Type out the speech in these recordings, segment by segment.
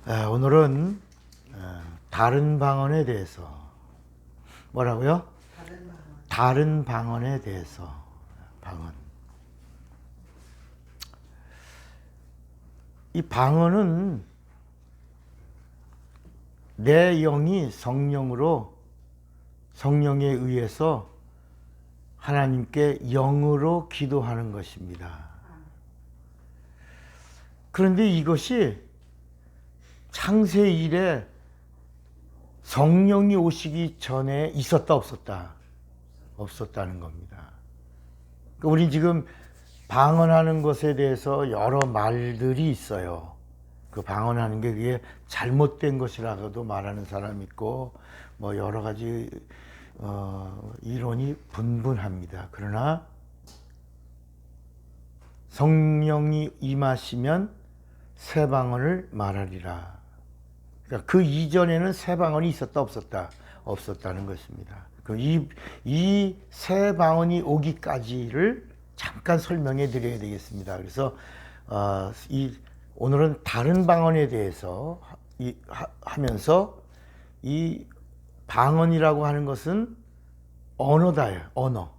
오늘은 다른 방언에 대해서 뭐라고요? 다른 방언에 대해서 방언. 이 방언은 내 영이 성령에 의해서 하나님께 영으로 기도하는 것입니다. 그런데 이것이 창세 이래 성령이 오시기 전에 있었다 없었다? 없었다는 겁니다. 우리 지금 방언하는 것에 대해서 여러 말들이 있어요. 그 방언하는 게 그게 잘못된 것이라고도 말하는 사람이 있고 뭐 여러 가지 이론이 분분합니다. 그러나 성령이 임하시면 새 방언을 말하리라. 그러니까 그 이전에는 새 방언이 있었다 없었다? 없었다는 것입니다. 이 새 방언이 오기까지를 잠깐 설명해 드려야 되겠습니다. 그래서 오늘은 다른 방언에 대해서 하면서 이 방언이라고 하는 것은 언어다요. 언어.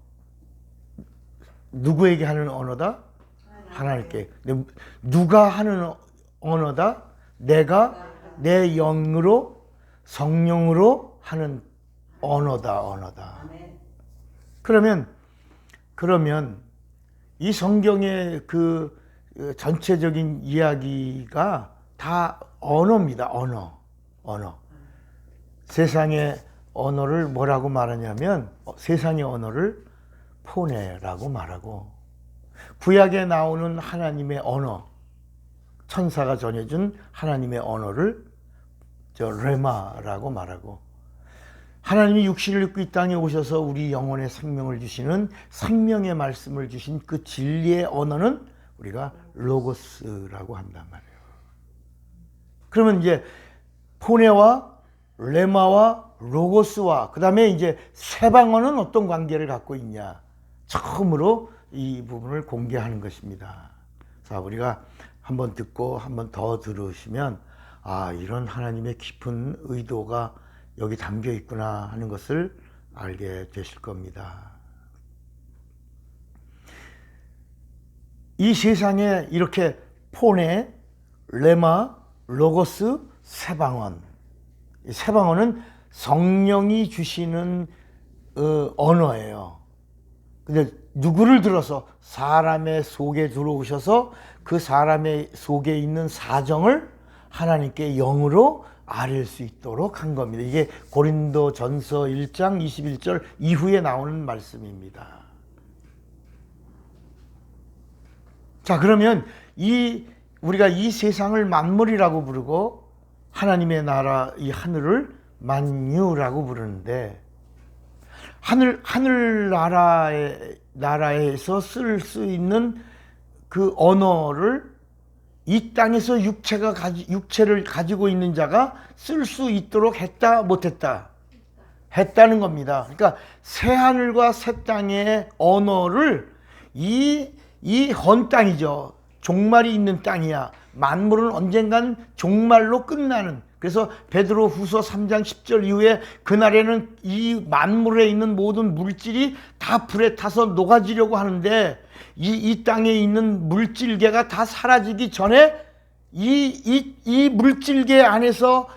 누구에게 하는 언어다? 하나님께. 누가 하는 언어다? 내가 내 영으로 성령으로 하는 언어다. 그러면 이 성경의 그 전체적인 이야기가 다 언어입니다. 언어. 세상의 언어를 뭐라고 말하냐면 세상의 언어를 포네라고 말하고, 구약에 나오는 하나님의 언어, 천사가 전해준 하나님의 언어를 레마라고 말하고, 하나님이 육신을 입고 이 땅에 오셔서 우리 영혼의 생명을 주시는 생명의 말씀을 주신 그 진리의 언어는 우리가 로고스라고 한단 말이에요. 그러면 이제 포네와 레마와 로고스와 그 다음에 이제 새 방언은 어떤 관계를 갖고 있냐, 처음으로 이 부분을 공개하는 것입니다. 자, 우리가 한번 듣고 한번 더 들으시면 이런 하나님의 깊은 의도가 여기 담겨 있구나 하는 것을 알게 되실 겁니다. 이 세상에 이렇게 포네, 레마, 로고스, 새 방언. 새 방언은 성령이 주시는 언어예요. 근데 누구를 들어서 사람의 속에 들어오셔서 그 사람의 속에 있는 사정을 하나님께 영으로 아릴 수 있도록 한 겁니다. 이게 고린도전서 1장 21절 이후에 나오는 말씀입니다. 자, 그러면 우리가 이 세상을 만물이라고 부르고 하나님의 나라, 이 하늘을 만유라고 부르는데, 하늘 나라에서 쓸 수 있는 그 언어를 이 땅에서 육체를 가지고 있는 자가 쓸 수 있도록 했다, 못했다? 했다는 겁니다. 그러니까 새 하늘과 새 땅의 언어를 이 헌 땅이죠. 종말이 있는 땅이야. 만물은 언젠간 종말로 끝나는. 그래서 베드로후서 3장 10절 이후에 그날에는 이 만물에 있는 모든 물질이 다 불에 타서 녹아지려고 하는데, 이 땅에 있는 물질계가 다 사라지기 전에 이 물질계 안에서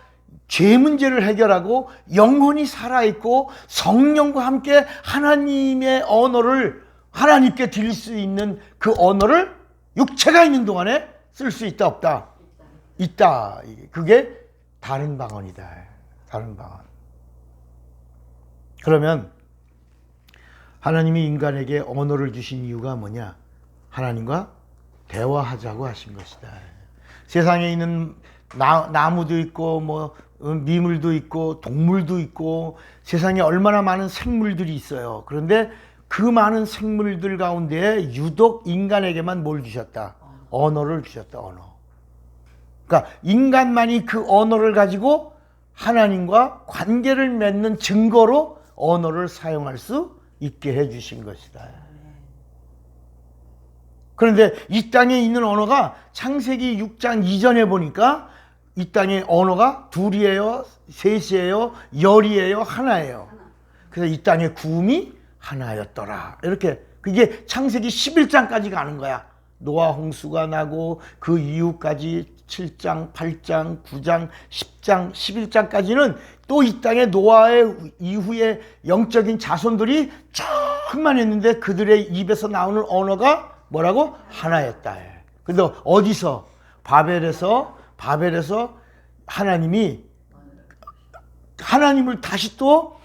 죄 문제를 해결하고 영혼이 살아있고 성령과 함께 하나님의 언어를 하나님께 드릴 수 있는 그 언어를 육체가 있는 동안에 쓸 수 있다 없다? 있다. 그게 다른 방언이다. 다른 방언. 그러면 하나님이 인간에게 언어를 주신 이유가 뭐냐? 하나님과 대화하자고 하신 것이다. 세상에 있는 나무도 있고 미물도 있고 동물도 있고 세상에 얼마나 많은 생물들이 있어요. 그런데 그 많은 생물들 가운데 유독 인간에게만 뭘 주셨다? 언어를 주셨다. 언어. 그러니까 인간만이 그 언어를 가지고 하나님과 관계를 맺는 증거로 언어를 사용할 수 있게 해주신 것이다. 그런데 이 땅에 있는 언어가 창세기 6장 이전에 보니까 이 땅의 언어가 둘이에요, 셋이에요, 열이에요, 하나예요. 그래서 이 땅의 구음이 하나였더라. 이렇게 그게 창세기 11장까지 가는 거야. 노아 홍수가 나고 그 이후까지 7장, 8장, 9장, 10장, 11장까지는 또 이 땅에 노아의 이후에 영적인 자손들이 정말 했는데 그들의 입에서 나오는 언어가 뭐라고? 하나였다. 근데 어디서? 바벨에서 하나님이 하나님을 다시 또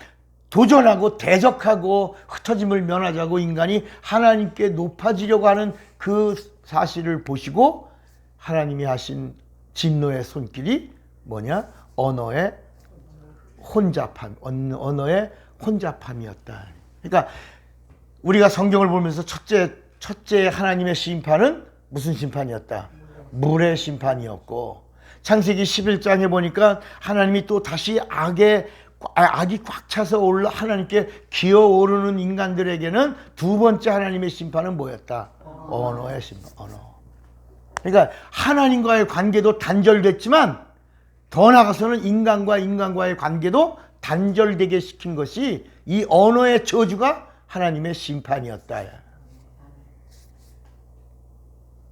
도전하고 대적하고 흩어짐을 면하자고 인간이 하나님께 높아지려고 하는 그 사실을 보시고 하나님이 하신 진노의 손길이 뭐냐? 언어의 혼잡함이었다. 그러니까 우리가 성경을 보면서 첫째 하나님의 심판은 무슨 심판이었다? 물의 심판이었고, 창세기 11장에 보니까 하나님이 또 다시 악이 꽉 차서 올라 하나님께 기어오르는 인간들에게는 두 번째 하나님의 심판은 뭐였다? 언어의 심판, 언어. 그러니까 하나님과의 관계도 단절됐지만 더 나아가서는 인간과의 관계도 단절되게 시킨 것이 이 언어의 저주가 하나님의 심판이었다.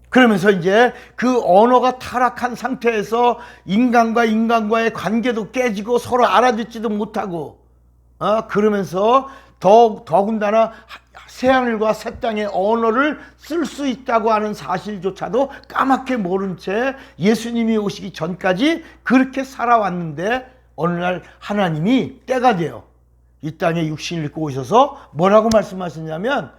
그러면서 이제 그 언어가 타락한 상태에서 인간과의 관계도 깨지고 서로 알아듣지도 못하고, 그러면서 더군다나 새하늘과 새 땅의 언어를 쓸 수 있다고 하는 사실조차도 까맣게 모른 채 예수님이 오시기 전까지 그렇게 살아왔는데 어느 날 하나님이 때가 돼요. 이 땅에 육신을 입고 오셔서 뭐라고 말씀하셨냐면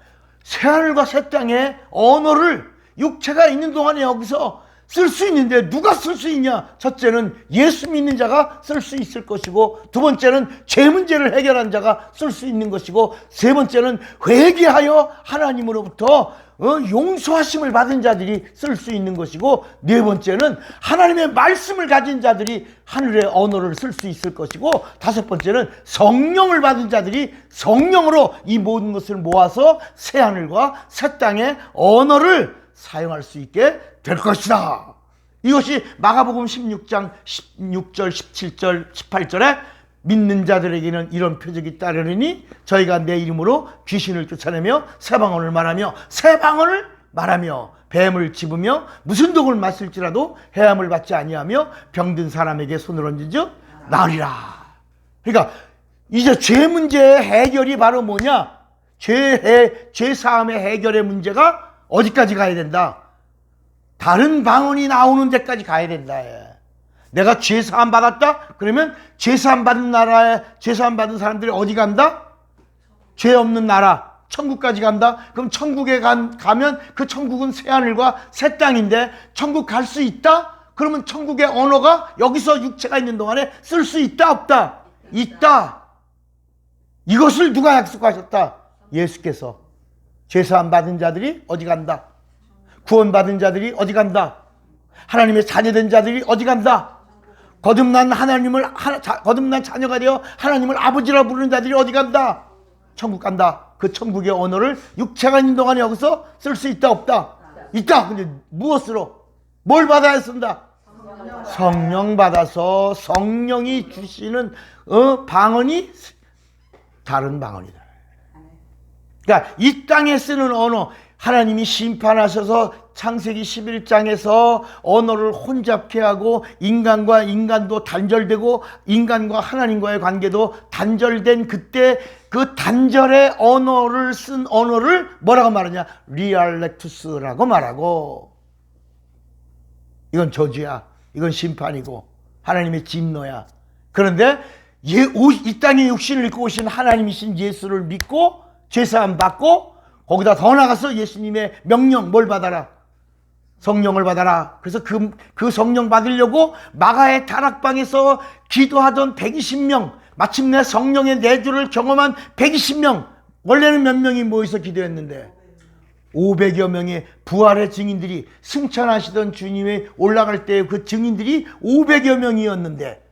새하늘과 새 땅의 언어를 육체가 있는 동안에 여기서 쓸 수 있는데 누가 쓸 수 있냐? 첫째는 예수 믿는 자가 쓸 수 있을 것이고, 두 번째는 죄 문제를 해결한 자가 쓸 수 있는 것이고, 세 번째는 회개하여 하나님으로부터 용서하심을 받은 자들이 쓸 수 있는 것이고, 네 번째는 하나님의 말씀을 가진 자들이 하늘의 언어를 쓸 수 있을 것이고, 다섯 번째는 성령을 받은 자들이 성령으로 이 모든 것을 모아서 새하늘과 새 땅의 언어를 사용할 수 있게 될 것이다. 이것이 마가복음 16장 16절, 17절, 18절에 믿는 자들에게는 이런 표적이 따르리니 저희가 내 이름으로 귀신을 쫓아내며 새 방언을 말하며 뱀을 집으며 무슨 독을 마실지라도 해함을 받지 아니하며 병든 사람에게 손을 얹은즉 나으리라. 그러니까 이제 죄 문제의 해결이 바로 뭐냐? 죄 사함의 해결의 문제가 어디까지 가야 된다? 다른 방언이 나오는 데까지 가야 된다. 내가 죄 사함 받았다? 그러면 죄 사함 받은 나라에 죄 사함 받은 사람들이 어디 간다? 죄 없는 나라, 천국까지 간다. 그럼 천국에 가면 그 천국은 새하늘과 새 땅인데 천국 갈 수 있다? 그러면 천국의 언어가 여기서 육체가 있는 동안에 쓸 수 있다, 없다? 있다. 이것을 누가 약속하셨다? 예수께서. 죄사함 받은 자들이 어디 간다? 구원받은 자들이 어디 간다? 하나님의 자녀된 자들이 어디 간다? 거듭난 자녀가 되어 하나님을 아버지라 부르는 자들이 어디 간다? 천국 간다. 그 천국의 언어를 육체가 있는 동안에 여기서 쓸 수 있다, 없다? 있다. 근데 무엇으로? 뭘 받아야 쓴다? 성령 받아서 성령이 주시는 방언이 다른 방언이다. 그러니까 이 땅에 쓰는 언어, 하나님이 심판하셔서 창세기 11장에서 언어를 혼잡케 하고 인간과 인간도 단절되고 인간과 하나님과의 관계도 단절된 그때 그 단절의 언어를 쓴 언어를 뭐라고 말하냐? 리알렉투스라고 말하고, 이건 저주야. 이건 심판이고 하나님의 진노야. 그런데 이 땅에 육신을 입고 오신 하나님이신 예수를 믿고 죄사함 받고 거기다 더 나가서 예수님의 명령 뭘 받아라? 성령을 받아라. 그래서 그 성령 받으려고 마가의 다락방에서 기도하던 120명, 마침내 성령의 내주를 경험한 120명, 원래는 몇 명이 모여서 기도했는데 500여 명의 부활의 증인들이, 승천하시던 주님이 올라갈 때 그 증인들이 500여 명이었는데,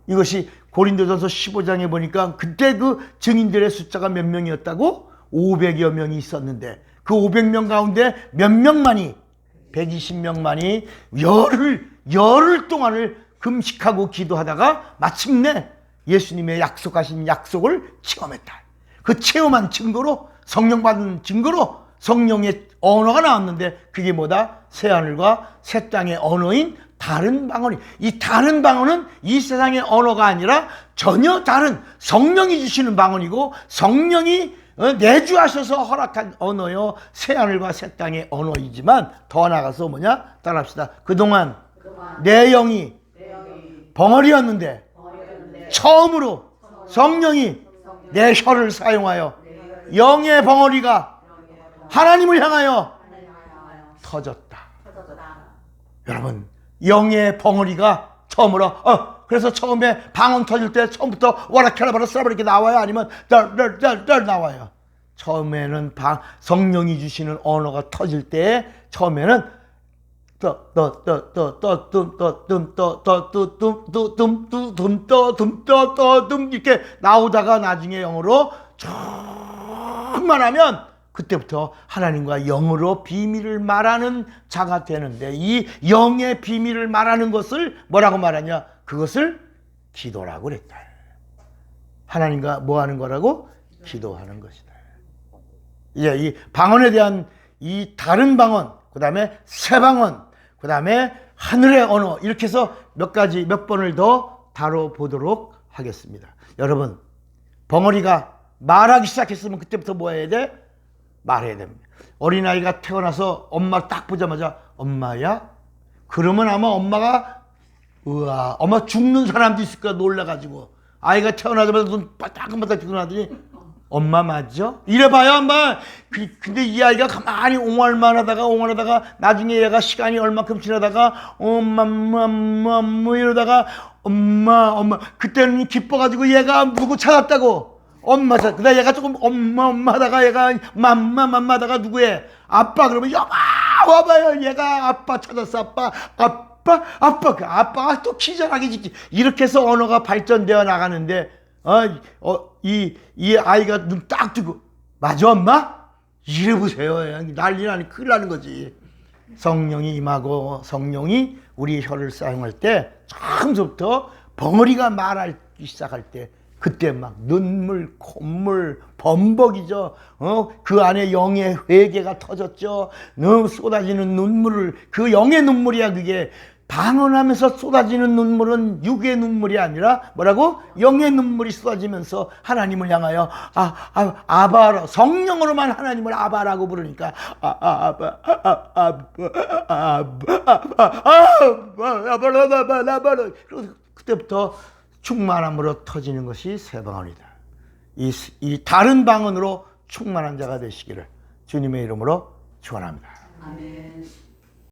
이것이 고린도전서 15장에 보니까 그때 그 증인들의 숫자가 몇 명이었다고? 500여 명이 있었는데 그 500명 가운데 몇 명만이 120명만이 열흘 동안을 금식하고 기도하다가 마침내 예수님의 약속하신 약속을 체험했다. 그 체험한 증거로, 성령 받은 증거로 성령의 언어가 나왔는데 그게 뭐다? 새하늘과 새 땅의 언어인 다른 방언이. 이 다른 방언은 이 세상의 언어가 아니라 전혀 다른 성령이 주시는 방언이고, 성령이 내주하셔서 허락한 언어요. 새하늘과 새 땅의 언어이지만 더 나아가서 뭐냐? 따라합시다. 그동안 내 영이 벙어리였는데 처음으로 성령이 내 혀를 사용하여 영의 벙어리가 하나님을 향하여 터졌다. 여러분, 영의 벙어리가 처음으로 그래서 처음에 방언 터질 때 처음부터 와라카라바라 쓰라바 이렇게 나와요? 아니면 덜 나와요? 처음에는 성령이 주시는 언어가 터질 때 처음에는 이렇게 나오다가 나중에 영어로 충만하면 그때부터 하나님과 영으로 비밀을 말하는 자가 되는데, 이 영의 비밀을 말하는 것을 뭐라고 말하냐? 그것을 기도라고 그랬다. 하나님과 뭐 하는 거라고? 기도하는 것이다. 이제 이 방언에 대한 이 다른 방언, 그 다음에 새 방언, 그 다음에 하늘의 언어, 이렇게 해서 몇 번을 더 다뤄보도록 하겠습니다. 여러분, 벙어리가 말하기 시작했으면 그때부터 뭐 해야 돼? 말해야 됩니다. 어린아이가 태어나서 엄마 딱 보자마자 엄마야? 그러면 아마 엄마가 우와, 엄마 죽는 사람도 있을 거야. 놀라가지고 아이가 태어나자마자 눈 바닥바닥 뜨고 나더니 엄마 맞죠? 이래봐요 엄마. 근데 이 아이가 가만히 옹알만 하다가 나중에 얘가 시간이 얼마큼 지나다가 엄마 이러다가 엄마 그때는 기뻐가지고 얘가 누구 찾았다고 엄마 찾. 그다음 얘가 조금 엄마 하다가 얘가 맘마 하다가 누구의 아빠. 그러면 여봐 와봐요, 얘가 아빠 찾았어. 아빠가 또 기절하게 짓지. 이렇게 해서 언어가 발전되어 나가는데 이 아이가 눈 딱 뜨고 맞아 엄마? 이래보세요. 난리 나니 큰일 나는 거지. 성령이 임하고 성령이 우리 혀를 사용할 때 처음부터 벙어리가 말하기 시작할 때 그때 막 눈물, 콧물, 범벅이죠. 그 안에 영의 회개가 터졌죠. 쏟아지는 눈물을, 그 영의 눈물이야. 그게 방언하면서 쏟아지는 눈물은 육의 눈물이 아니라 뭐라고? 영의 눈물이 쏟아지면서 하나님을 향하여 아바라, 성령으로만 하나님을 아바라고 부르니까 아바라. 그때부터 충만함으로 터지는 것이 새 방언이다. 이 다른 방언으로 충만한 자가 되시기를 주님의 이름으로 축원합니다. 아멘.